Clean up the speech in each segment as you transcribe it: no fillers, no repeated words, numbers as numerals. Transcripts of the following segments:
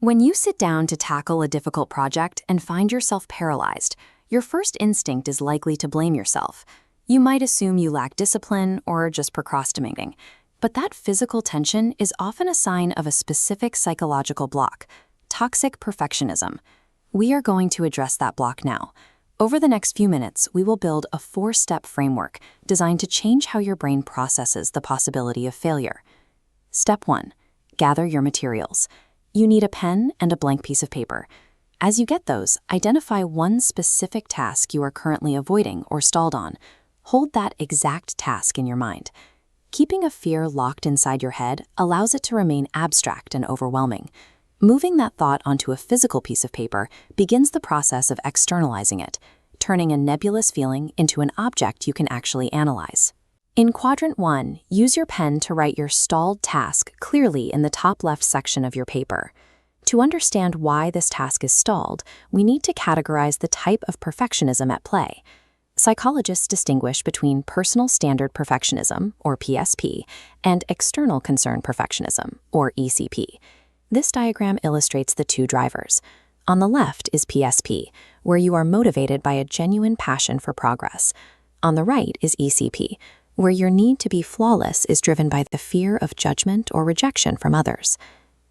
When you sit down to tackle a difficult project and find yourself paralyzed, your first instinct is likely to blame yourself. You might assume you lack discipline or are just procrastinating. But that physical tension is often a sign of a specific psychological block, toxic perfectionism. We are going to address that block now. Over the next few minutes, we will build a 4-step framework designed to change how your brain processes the possibility of failure. Step 1. Gather your materials. You need a pen and a blank piece of paper. As you get those, identify one specific task you are currently avoiding or stalled on. Hold that exact task in your mind. Keeping a fear locked inside your head allows it to remain abstract and overwhelming. Moving that thought onto a physical piece of paper begins the process of externalizing it, turning a nebulous feeling into an object you can actually analyze. In Quadrant 1, use your pen to write your stalled task clearly in the top left section of your paper. To understand why this task is stalled, we need to categorize the type of perfectionism at play. Psychologists distinguish between personal standard perfectionism, or PSP, and external concern perfectionism, or ECP. This diagram illustrates the two drivers. On the left is PSP, where you are motivated by a genuine passion for progress. On the right is ECP, where your need to be flawless is driven by the fear of judgment or rejection from others.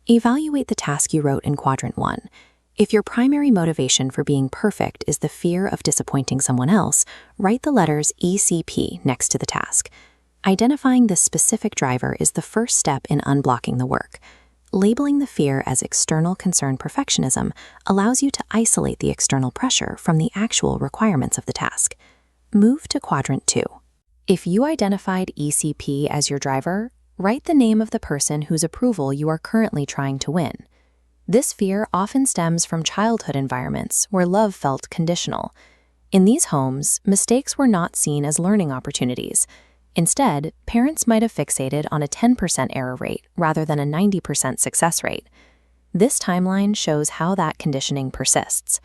Evaluate the task you wrote in Quadrant 1. If your primary motivation for being perfect is the fear of disappointing someone else, write the letters ECP next to the task. Identifying this specific driver is the first step in unblocking the work. Labeling the fear as external concern perfectionism allows you to isolate the external pressure from the actual requirements of the task. Move to Quadrant 2. If you identified ECP as your driver, write the name of the person whose approval you are currently trying to win. This fear often stems from childhood environments where love felt conditional. In these homes, mistakes were not seen as learning opportunities. Instead, parents might have fixated on a 10% error rate rather than a 90% success rate. This timeline shows how that conditioning persists.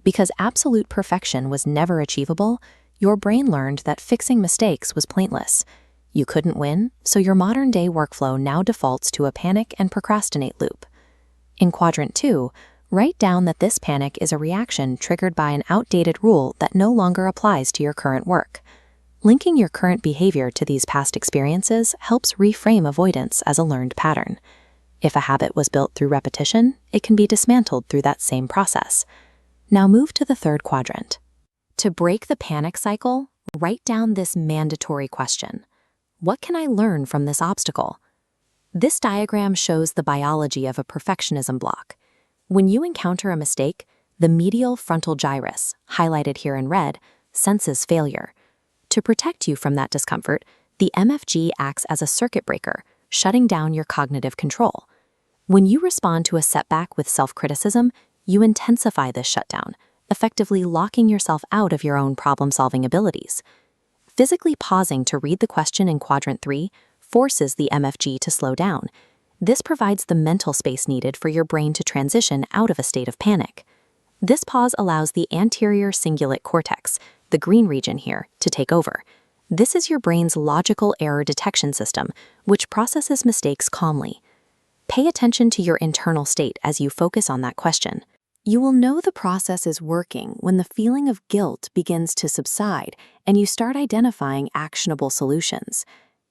Because absolute perfection was never achievable, your brain learned that fixing mistakes was pointless. You couldn't win, so your modern-day workflow now defaults to a panic and procrastinate loop. In Quadrant 2, write down that this panic is a reaction triggered by an outdated rule that no longer applies to your current work. Linking your current behavior to these past experiences helps reframe avoidance as a learned pattern. If a habit was built through repetition, it can be dismantled through that same process. Now move to the third quadrant. To break the panic cycle, write down this mandatory question. What can I learn from this obstacle? This diagram shows the biology of a perfectionism block. When you encounter a mistake, the medial frontal gyrus, highlighted here in red, senses failure. To protect you from that discomfort, the MFG acts as a circuit breaker, shutting down your cognitive control. When you respond to a setback with self-criticism, you intensify this shutdown, effectively locking yourself out of your own problem-solving abilities. Physically pausing to read the question in Quadrant 3 forces the MFG to slow down. This provides the mental space needed for your brain to transition out of a state of panic. This pause allows the anterior cingulate cortex, the green region here, to take over. This is your brain's logical error detection system, which processes mistakes calmly. Pay attention to your internal state as you focus on that question. You will know the process is working when the feeling of guilt begins to subside and you start identifying actionable solutions.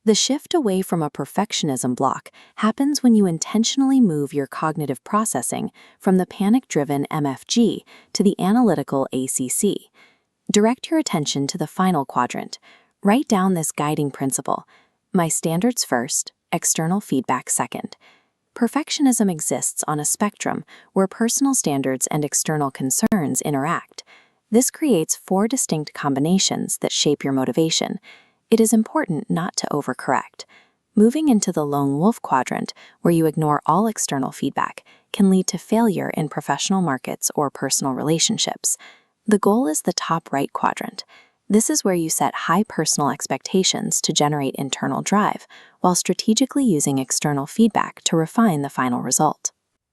The shift away from a perfectionism block happens when you intentionally move your cognitive processing from the panic-driven MFG to the analytical ACC. Direct your attention to the final quadrant. Write down this guiding principle: my standards first, external feedback second. Perfectionism exists on a spectrum where personal standards and external concerns interact. This creates 4 distinct combinations that shape your motivation. It is important not to overcorrect. Moving into the lone wolf quadrant, where you ignore all external feedback, can lead to failure in professional markets or personal relationships. The goal is the top right quadrant. This is where you set high personal expectations to generate internal drive, while strategically using external feedback to refine the final result.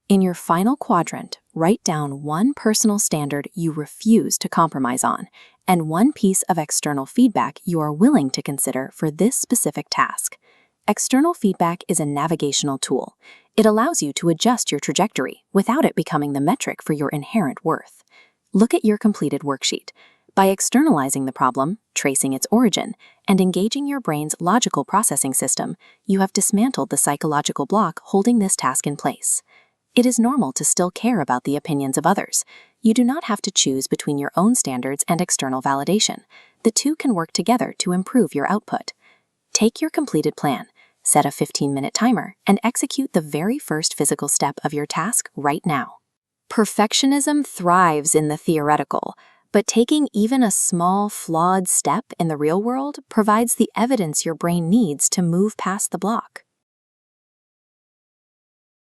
In your final quadrant, write down one personal standard you refuse to compromise on, and one piece of external feedback you are willing to consider for this specific task. External feedback is a navigational tool. It allows you to adjust your trajectory without it becoming the metric for your inherent worth. Look at your completed worksheet. By externalizing the problem, tracing its origin, and engaging your brain's logical processing system, you have dismantled the psychological block holding this task in place. It is normal to still care about the opinions of others. You do not have to choose between your own standards and external validation. The two can work together to improve your output. Take your completed plan, set a 15-minute timer, and execute the very first physical step of your task right now. Perfectionism thrives in the theoretical, but taking even a small, flawed step in the real world provides the evidence your brain needs to move past the block.